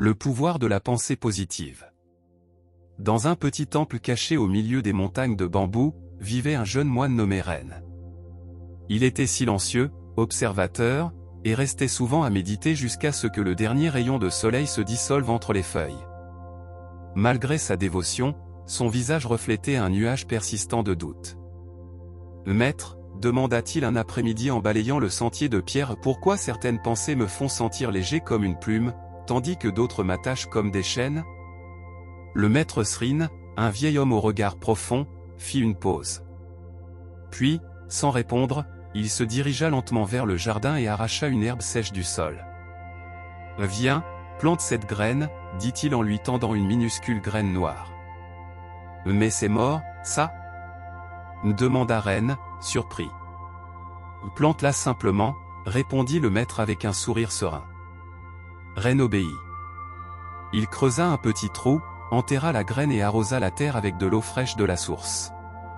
Le pouvoir de la pensée positive. Dans un petit temple caché au milieu des montagnes de bambou, vivait un jeune moine nommé Ren. Il était silencieux, observateur, et restait souvent à méditer jusqu'à ce que le dernier rayon de soleil se dissolve entre les feuilles. Malgré sa dévotion, son visage reflétait un nuage persistant de doute. « Maître » demanda-t-il un après-midi en balayant le sentier de pierre, « pourquoi certaines pensées me font sentir léger comme une plume, tandis que d'autres m'attachent comme des chaînes ?» Le maître Srin, un vieil homme au regard profond, fit une pause. Puis, sans répondre, il se dirigea lentement vers le jardin et arracha une herbe sèche du sol. « Viens, plante cette graine », dit-il en lui tendant une minuscule graine noire. « Mais c'est mort, ça ?» demanda Ren, surpris. « Plante-la simplement », répondit le maître avec un sourire serein. Ren obéit. Il creusa un petit trou, enterra la graine et arrosa la terre avec de l'eau fraîche de la source.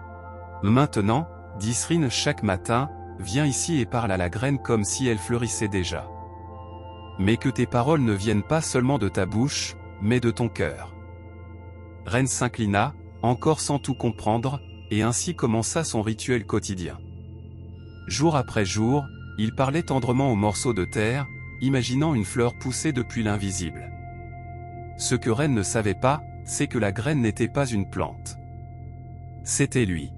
« Maintenant, dit Srin chaque matin, viens ici et parle à la graine comme si elle fleurissait déjà. Mais que tes paroles ne viennent pas seulement de ta bouche, mais de ton cœur. » Ren s'inclina, encore sans tout comprendre, et ainsi commença son rituel quotidien. Jour après jour, il parlait tendrement aux morceaux de terre, imaginant une fleur pousser depuis l'invisible. Ce que Ren ne savait pas, c'est que la graine n'était pas une plante. C'était lui.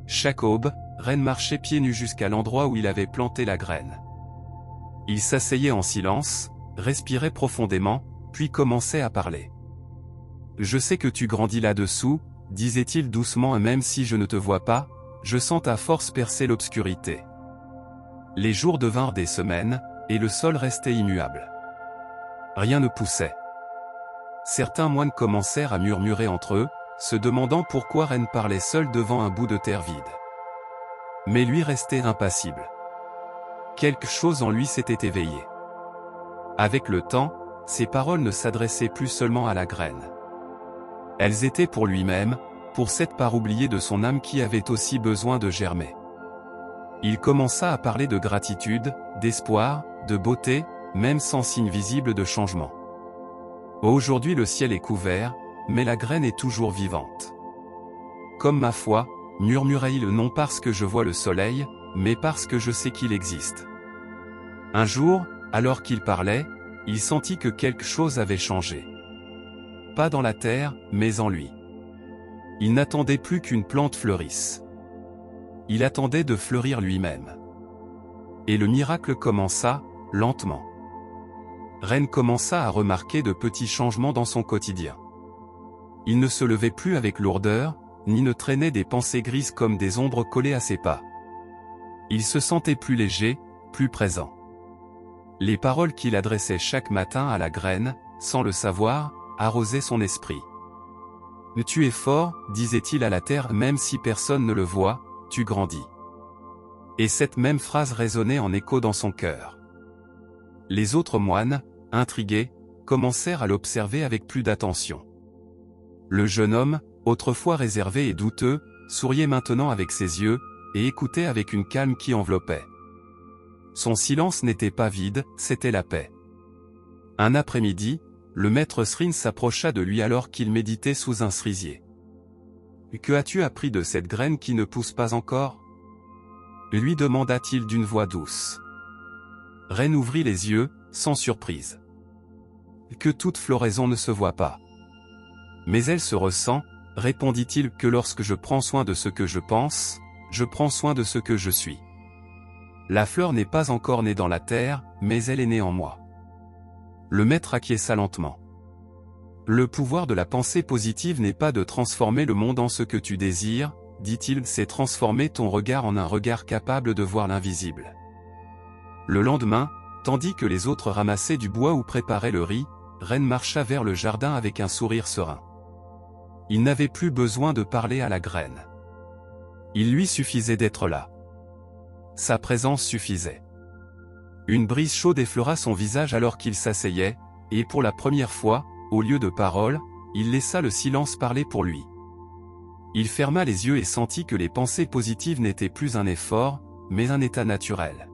Chaque aube, Ren marchait pieds nus jusqu'à l'endroit où il avait planté la graine. Il s'asseyait en silence, respirait profondément, puis commençait à parler. « Je sais que tu grandis là-dessous, » disait-il doucement, « et même si je ne te vois pas, je sens ta force percer l'obscurité. » Les jours devinrent des semaines, et le sol restait immuable. Rien ne poussait. Certains moines commencèrent à murmurer entre eux, se demandant pourquoi Ren parlait seul devant un bout de terre vide. Mais lui restait impassible. Quelque chose en lui s'était éveillé. Avec le temps, ses paroles ne s'adressaient plus seulement à la graine. Elles étaient pour lui-même, pour cette part oubliée de son âme qui avait aussi besoin de germer. Il commença à parler de gratitude, d'espoir, de beauté, même sans signe visible de changement. Aujourd'hui le ciel est couvert, mais la graine est toujours vivante. Comme ma foi, murmurait-il, non parce que je vois le soleil, mais parce que je sais qu'il existe. Un jour, alors qu'il parlait, il sentit que quelque chose avait changé. Pas dans la terre, mais en lui. Il n'attendait plus qu'une plante fleurisse. Il attendait de fleurir lui-même. Et le miracle commença, lentement. Ren commença à remarquer de petits changements dans son quotidien. Il ne se levait plus avec lourdeur, ni ne traînait des pensées grises comme des ombres collées à ses pas. Il se sentait plus léger, plus présent. Les paroles qu'il adressait chaque matin à la graine, sans le savoir, arrosaient son esprit. « Tu es fort, disait-il à la terre, même si personne ne le voit, tu grandis. » Et cette même phrase résonnait en écho dans son cœur. Les autres moines, intrigués, commencèrent à l'observer avec plus d'attention. Le jeune homme, autrefois réservé et douteux, souriait maintenant avec ses yeux, et écoutait avec une calme qui enveloppait. Son silence n'était pas vide, c'était la paix. Un après-midi, le maître Srin s'approcha de lui alors qu'il méditait sous un cerisier. « Que as-tu appris de cette graine qui ne pousse pas encore ?» lui demanda-t-il d'une voix douce. Ren ouvrit les yeux, sans surprise. « Que toute floraison ne se voit pas. Mais elle se ressent, répondit-il, que lorsque je prends soin de ce que je pense, je prends soin de ce que je suis. La fleur n'est pas encore née dans la terre, mais elle est née en moi. » Le maître acquiesça lentement. Le pouvoir de la pensée positive n'est pas de transformer le monde en ce que tu désires, dit-il, c'est transformer ton regard en un regard capable de voir l'invisible. Le lendemain, tandis que les autres ramassaient du bois ou préparaient le riz, Ren marcha vers le jardin avec un sourire serein. Il n'avait plus besoin de parler à la graine. Il lui suffisait d'être là. Sa présence suffisait. Une brise chaude effleura son visage alors qu'il s'asseyait, et pour la première fois, au lieu de paroles, il laissa le silence parler pour lui. Il ferma les yeux et sentit que les pensées positives n'étaient plus un effort, mais un état naturel.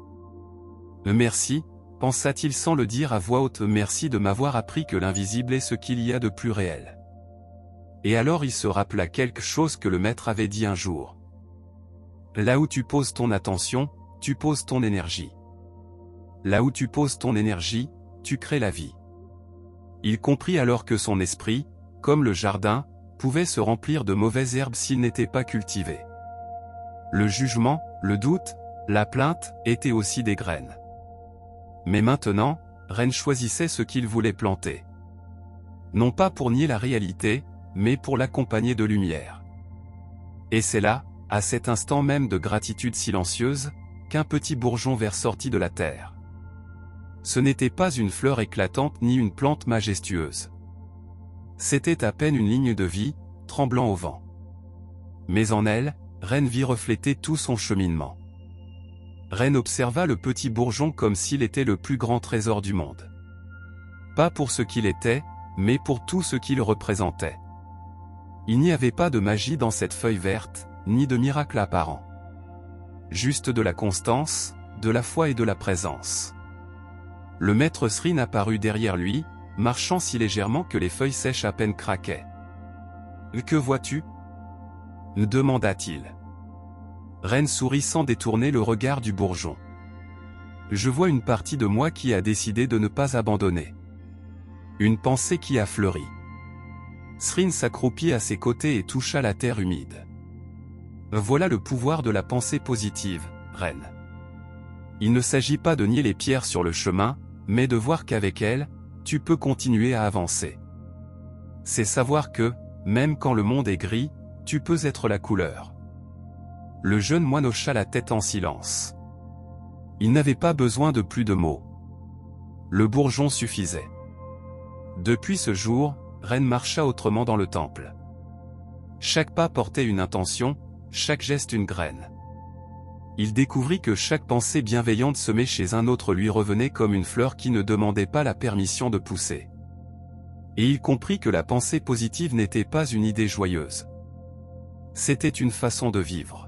« Merci », pensa-t-il sans le dire à voix haute, merci de m'avoir appris que l'invisible est ce qu'il y a de plus réel. Et alors il se rappela quelque chose que le maître avait dit un jour. Là où tu poses ton attention, tu poses ton énergie. Là où tu poses ton énergie, tu crées la vie. Il comprit alors que son esprit, comme le jardin, pouvait se remplir de mauvaises herbes s'il n'était pas cultivé. Le jugement, le doute, la plainte, étaient aussi des graines. Mais maintenant, Ren choisissait ce qu'il voulait planter. Non pas pour nier la réalité, mais pour l'accompagner de lumière. Et c'est là, à cet instant même de gratitude silencieuse, qu'un petit bourgeon vert sortit de la terre. Ce n'était pas une fleur éclatante ni une plante majestueuse. C'était à peine une ligne de vie, tremblant au vent. Mais en elle, Ren vit refléter tout son cheminement. Ren observa le petit bourgeon comme s'il était le plus grand trésor du monde. Pas pour ce qu'il était, mais pour tout ce qu'il représentait. Il n'y avait pas de magie dans cette feuille verte, ni de miracle apparent. Juste de la constance, de la foi et de la présence. Le maître Srin apparut derrière lui, marchant si légèrement que les feuilles sèches à peine craquaient. « Que vois-tu » demanda-t-il. Ren sourit sans détourner le regard du bourgeon. « Je vois une partie de moi qui a décidé de ne pas abandonner. Une pensée qui a fleuri. » Srin s'accroupit à ses côtés et toucha la terre humide. « Voilà le pouvoir de la pensée positive, Ren. Il ne s'agit pas de nier les pierres sur le chemin, mais de voir qu'avec elles, tu peux continuer à avancer. C'est savoir que, même quand le monde est gris, tu peux être la couleur. » Le jeune moine hocha la tête en silence. Il n'avait pas besoin de plus de mots. Le bourgeon suffisait. Depuis ce jour, Ren marcha autrement dans le temple. Chaque pas portait une intention, chaque geste une graine. Il découvrit que chaque pensée bienveillante semée chez un autre lui revenait comme une fleur qui ne demandait pas la permission de pousser. Et il comprit que la pensée positive n'était pas une idée joyeuse. C'était une façon de vivre.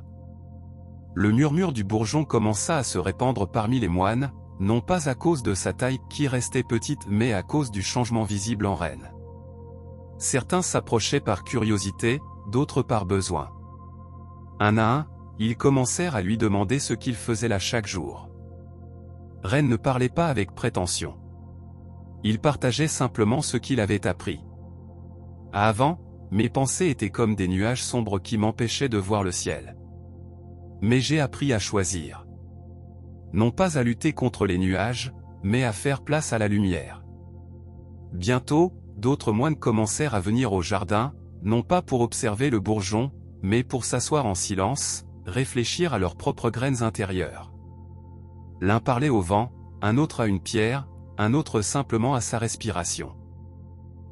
Le murmure du bourgeon commença à se répandre parmi les moines, non pas à cause de sa taille qui restait petite mais à cause du changement visible en Ren. Certains s'approchaient par curiosité, d'autres par besoin. Un à un, ils commencèrent à lui demander ce qu'il faisait là chaque jour. Ren ne parlait pas avec prétention. Il partageait simplement ce qu'il avait appris. Avant, mes pensées étaient comme des nuages sombres qui m'empêchaient de voir le ciel. Mais j'ai appris à choisir. Non pas à lutter contre les nuages, mais à faire place à la lumière. Bientôt, d'autres moines commencèrent à venir au jardin, non pas pour observer le bourgeon, mais pour s'asseoir en silence, réfléchir à leurs propres graines intérieures. L'un parlait au vent, un autre à une pierre, un autre simplement à sa respiration.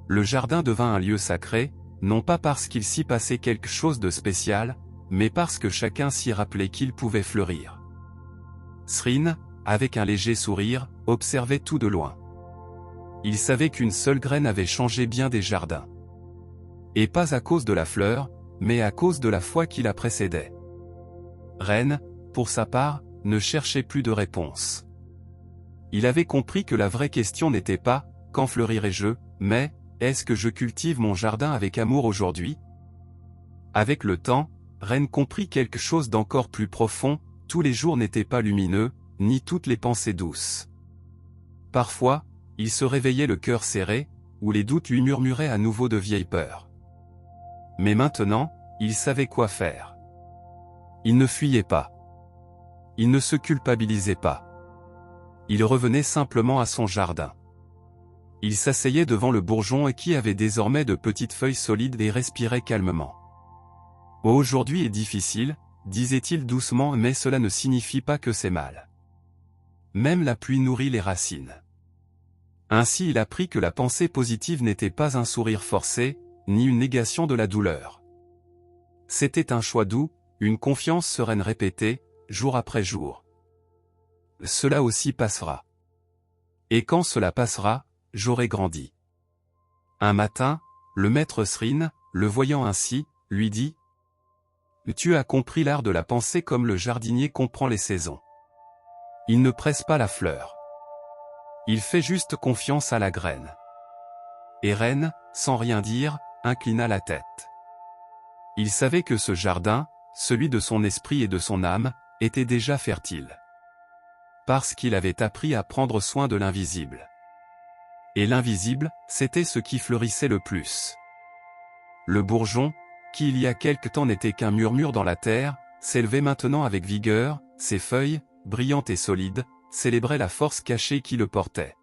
Le jardin devint un lieu sacré, non pas parce qu'il s'y passait quelque chose de spécial, mais parce que chacun s'y rappelait qu'il pouvait fleurir. Srin, avec un léger sourire, observait tout de loin. Il savait qu'une seule graine avait changé bien des jardins. Et pas à cause de la fleur, mais à cause de la foi qui la précédait. Ren, pour sa part, ne cherchait plus de réponse. Il avait compris que la vraie question n'était pas « quand fleurirai-je » mais « est-ce que je cultive mon jardin avec amour aujourd'hui ?» Avec le temps, Ren comprit quelque chose d'encore plus profond, tous les jours n'étaient pas lumineux, ni toutes les pensées douces. Parfois, il se réveillait le cœur serré, ou les doutes lui murmuraient à nouveau de vieilles peurs. Mais maintenant, il savait quoi faire. Il ne fuyait pas. Il ne se culpabilisait pas. Il revenait simplement à son jardin. Il s'asseyait devant le bourgeon et qui avait désormais de petites feuilles solides et respirait calmement. « Aujourd'hui est difficile », disait-il doucement, mais cela ne signifie pas que c'est mal. Même la pluie nourrit les racines. Ainsi il apprit que la pensée positive n'était pas un sourire forcé, ni une négation de la douleur. C'était un choix doux, une confiance sereine répétée, jour après jour. Cela aussi passera. Et quand cela passera, j'aurai grandi. Un matin, le maître Srin, le voyant ainsi, lui dit « Tu as compris l'art de la pensée comme le jardinier comprend les saisons. Il ne presse pas la fleur. Il fait juste confiance à la graine. Et Reine, sans rien dire, inclina la tête. Il savait que ce jardin, celui de son esprit et de son âme, était déjà fertile. Parce qu'il avait appris à prendre soin de l'invisible. Et l'invisible, c'était ce qui fleurissait le plus. Le bourgeon, qui il y a quelque temps n'était qu'un murmure dans la terre, s'élevait maintenant avec vigueur, ses feuilles, brillantes et solides, célébraient la force cachée qui le portait.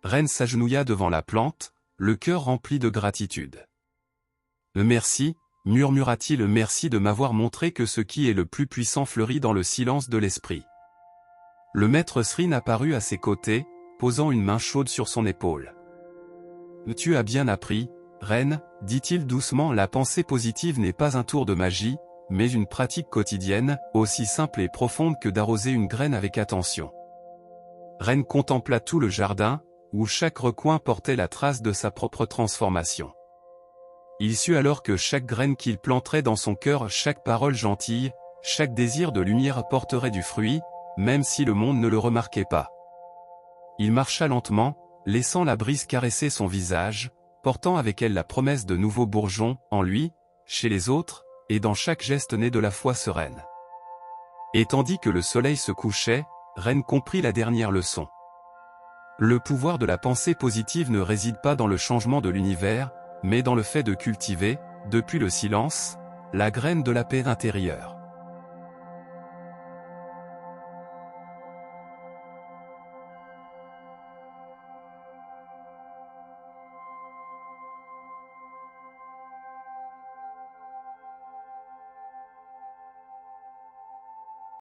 Reine s'agenouilla devant la plante, le cœur rempli de gratitude. Merci, murmura-t-il, merci de m'avoir montré que ce qui est le plus puissant fleurit dans le silence de l'esprit. Le maître Srin apparut à ses côtés, posant une main chaude sur son épaule. Tu as bien appris, Reine, dit-il doucement, la pensée positive n'est pas un tour de magie, mais une pratique quotidienne, aussi simple et profonde que d'arroser une graine avec attention. Reine contempla tout le jardin, où chaque recoin portait la trace de sa propre transformation. Il sut alors que chaque graine qu'il planterait dans son cœur, chaque parole gentille, chaque désir de lumière apporterait du fruit, même si le monde ne le remarquait pas. Il marcha lentement, laissant la brise caresser son visage, portant avec elle la promesse de nouveaux bourgeons, en lui, chez les autres, et dans chaque geste né de la foi sereine. Et tandis que le soleil se couchait, Reine comprit la dernière leçon. Le pouvoir de la pensée positive ne réside pas dans le changement de l'univers, mais dans le fait de cultiver, depuis le silence, la graine de la paix intérieure.